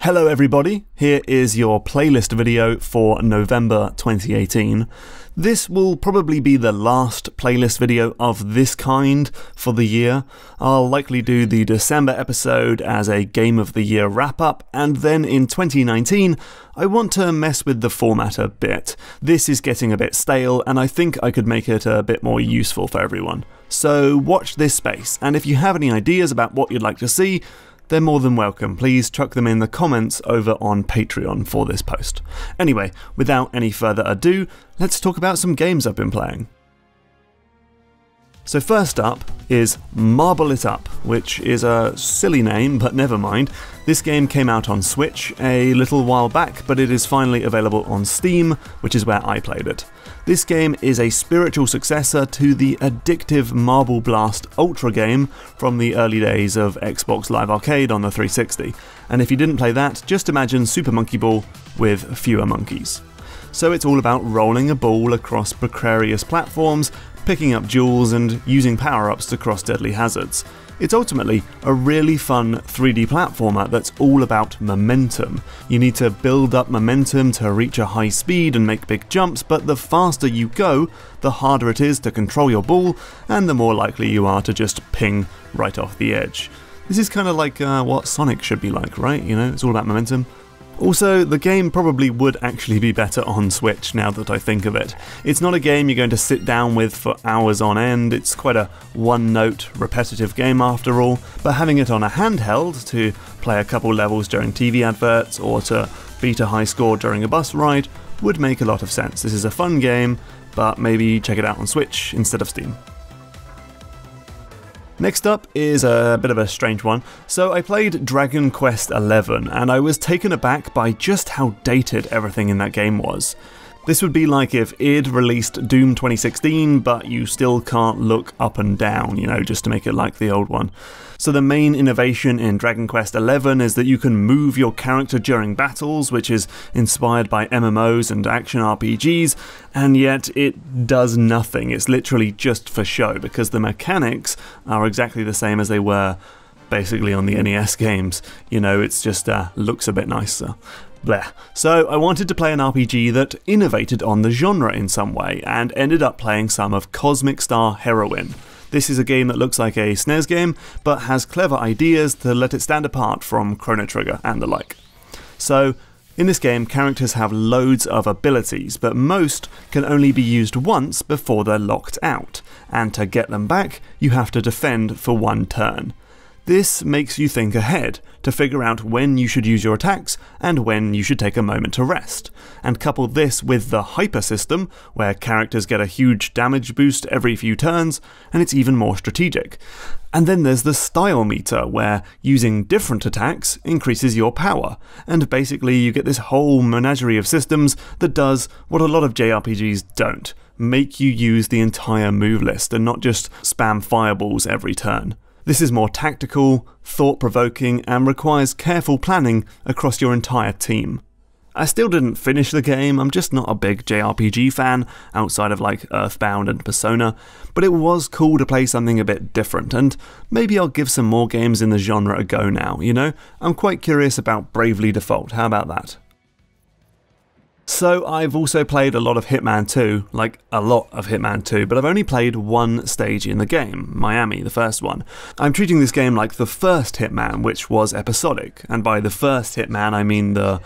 Hello everybody, here is your playlist video for November 2018. This will probably be the last playlist video of this kind for the year. I'll likely do the December episode as a Game of the Year wrap-up, and then in 2019 I want to mess with the format a bit. This is getting a bit stale, and I think I could make it a bit more useful for everyone. So watch this space, and if you have any ideas about what you'd like to see, they're more than welcome. Please chuck them in the comments over on Patreon for this post. Anyway, without any further ado, let's talk about some games I've been playing. So first up is Marble It Up, which is a silly name, but never mind. This game came out on Switch a little while back, but it is finally available on Steam, which is where I played it. This game is a spiritual successor to the addictive Marble Blast Ultra game from the early days of Xbox Live Arcade on the 360. And if you didn't play that, just imagine Super Monkey Ball with fewer monkeys. So it's all about rolling a ball across precarious platforms, picking up jewels and using power-ups to cross deadly hazards. It's ultimately a really fun 3D platformer that's all about momentum. You need to build up momentum to reach a high speed and make big jumps, but the faster you go, the harder it is to control your ball, and the more likely you are to just ping right off the edge. This is kind of like what Sonic should be like, right? You know, it's all about momentum. Also, the game probably would actually be better on Switch now that I think of it. It's not a game you're going to sit down with for hours on end, it's quite a one-note, repetitive game after all, but having it on a handheld to play a couple levels during TV adverts or to beat a high score during a bus ride would make a lot of sense. This is a fun game, but maybe check it out on Switch instead of Steam. Next up is a bit of a strange one. So I played Dragon Quest XI, and I was taken aback by just how dated everything in that game was. This would be like if id released Doom 2016, but you still can't look up and down, you know, just to make it like the old one. So the main innovation in Dragon Quest XI is that you can move your character during battles, which is inspired by MMOs and action RPGs, and yet it does nothing. It's literally just for show, because the mechanics are exactly the same as they were basically on the NES games. You know, it's just looks a bit nicer. Blech. So I wanted to play an RPG that innovated on the genre in some way, and ended up playing some of Cosmic Star Heroine. This is a game that looks like a SNES game, but has clever ideas to let it stand apart from Chrono Trigger and the like. So, in this game, characters have loads of abilities, but most can only be used once before they're locked out, and to get them back, you have to defend for one turn. This makes you think ahead, to figure out when you should use your attacks and when you should take a moment to rest, and couple this with the Hyper system, where characters get a huge damage boost every few turns, and it's even more strategic. And then there's the Style Meter, where using different attacks increases your power, and basically you get this whole menagerie of systems that does what a lot of JRPGs don't, make you use the entire move list and not just spam fireballs every turn. This is more tactical, thought-provoking, and requires careful planning across your entire team. I still didn't finish the game, I'm just not a big JRPG fan, outside of like Earthbound and Persona, but it was cool to play something a bit different, and maybe I'll give some more games in the genre a go now, you know? I'm quite curious about Bravely Default, how about that? So I've also played a lot of Hitman 2, like a lot of Hitman 2, but I've only played one stage in the game, Miami, the first one. I'm treating this game like the first Hitman, which was episodic, and by the first Hitman I mean the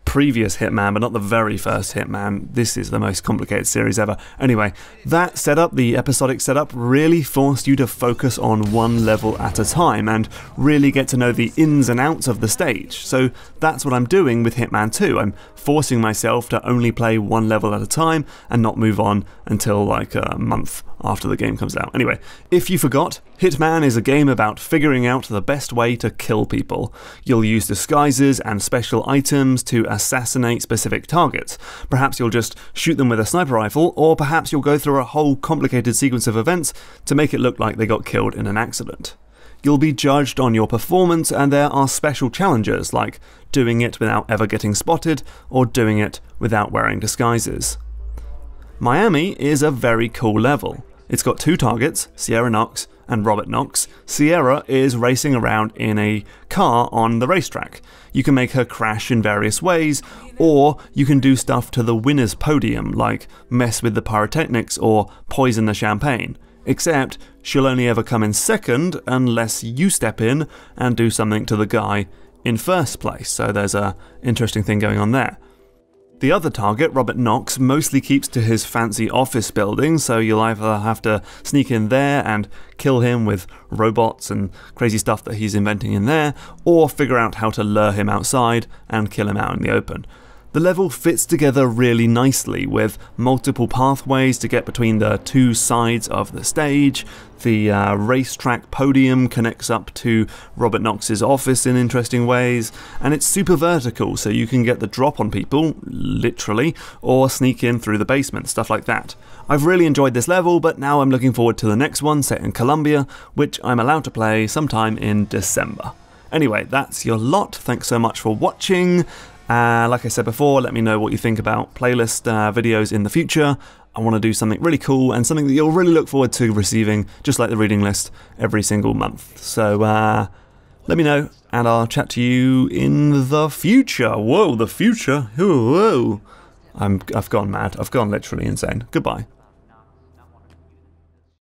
previous Hitman, but not the very first Hitman. This is the most complicated series ever. Anyway, that setup, the episodic setup, really forced you to focus on one level at a time and really get to know the ins and outs of the stage. So that's what I'm doing with Hitman 2. I'm forcing myself to only play one level at a time and not move on until like a month after the game comes out. Anyway, if you forgot, Hitman is a game about figuring out the best way to kill people. You'll use disguises and special items to assassinate specific targets. Perhaps you'll just shoot them with a sniper rifle, or perhaps you'll go through a whole complicated sequence of events to make it look like they got killed in an accident. You'll be judged on your performance, and there are special challenges like doing it without ever getting spotted, or doing it without wearing disguises. Miami is a very cool level. It's got two targets, Sierra Knox and Robert Knox, Sierra is racing around in a car on the racetrack. You can make her crash in various ways, or you can do stuff to the winner's podium, like mess with the pyrotechnics or poison the champagne. Except she'll only ever come in second unless you step in and do something to the guy in first place, so there's a interesting thing going on there. The other target, Robert Knox, mostly keeps to his fancy office building, so you'll either have to sneak in there and kill him with robots and crazy stuff that he's inventing in there, or figure out how to lure him outside and kill him out in the open. The level fits together really nicely, with multiple pathways to get between the two sides of the stage. The racetrack podium connects up to Robert Knox's office in interesting ways, and it's super vertical, so you can get the drop on people, literally, or sneak in through the basement, stuff like that. I've really enjoyed this level, but now I'm looking forward to the next one set in Colombia, which I'm allowed to play sometime in December. Anyway, that's your lot. Thanks so much for watching. Like I said before, let me know what you think about playlist videos in the future. I want to do something really cool and something that you'll really look forward to receiving, just like the reading list, every single month. So let me know, and I'll chat to you in the future. Whoa, the future. Whoa. I've gone mad. I've gone literally insane. Goodbye.